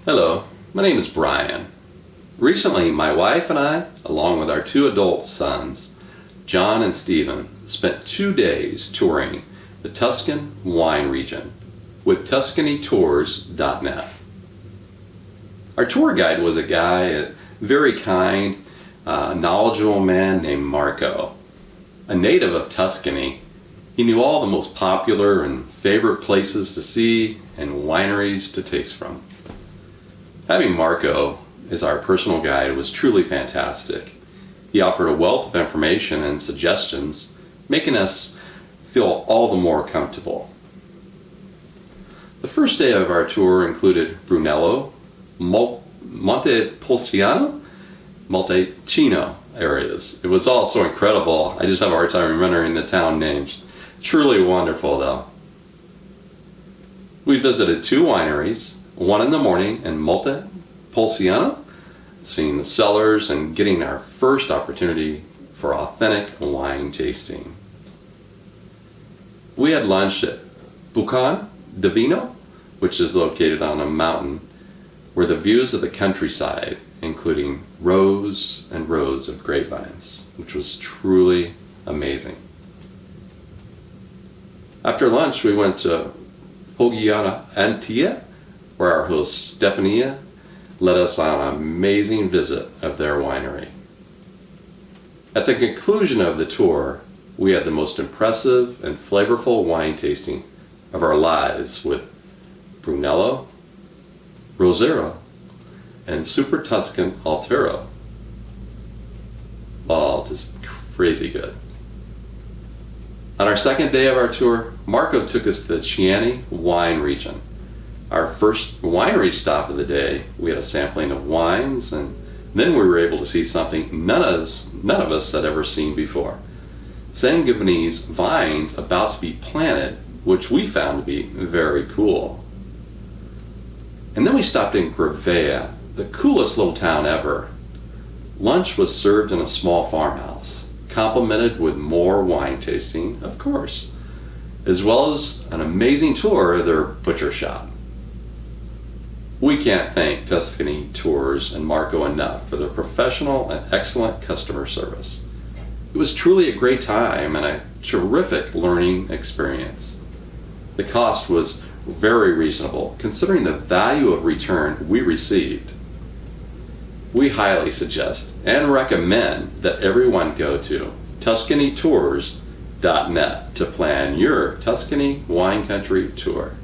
Hello, my name is Brian. Recently, my wife and I, along with our two adult sons, John and Stephen, spent 2 days touring the Tuscan wine region with TuscanyTours.net. Our tour guide was a guy, a very kind, knowledgeable man named Marco. A native of Tuscany, he knew all the most popular and favorite places to see and wineries to taste from. Having Marco as our personal guide was truly fantastic. He offered a wealth of information and suggestions, making us feel all the more comfortable. The first day of our tour included Brunello, Montepulciano, Montalcino areas. It was all so incredible, I just have a hard time remembering the town names. Truly wonderful though. We visited 2 wineries, one in the morning in Montepulciano, seeing the cellars and getting our first opportunity for authentic wine tasting. We had lunch at Bucan de Vino, which is located on a mountain where the views of the countryside, including rows and rows of grapevines, which was truly amazing. After lunch, we went to Pogiana Antia, where our host Stefania led us on an amazing visit of their winery. At the conclusion of the tour, we had the most impressive and flavorful wine tasting of our lives with Brunello, Rosero, and Super Tuscan Altero. All just crazy good. On our second day of our tour, Marco took us to the Chianti wine region. Our first winery stop of the day, we had a sampling of wines, and then we were able to see something none of us had ever seen before. Sangiovese vines about to be planted, which we found to be very cool. And then we stopped in Gravea, the coolest little town ever. Lunch was served in a small farmhouse, complemented with more wine tasting, of course, as well as an amazing tour of their butcher shop. We can't thank Tuscany Tours and Marco enough for their professional and excellent customer service. It was truly a great time and a terrific learning experience. The cost was very reasonable considering the value of return we received. We highly suggest and recommend that everyone go to TuscanyTours.net to plan your Tuscany wine country tour.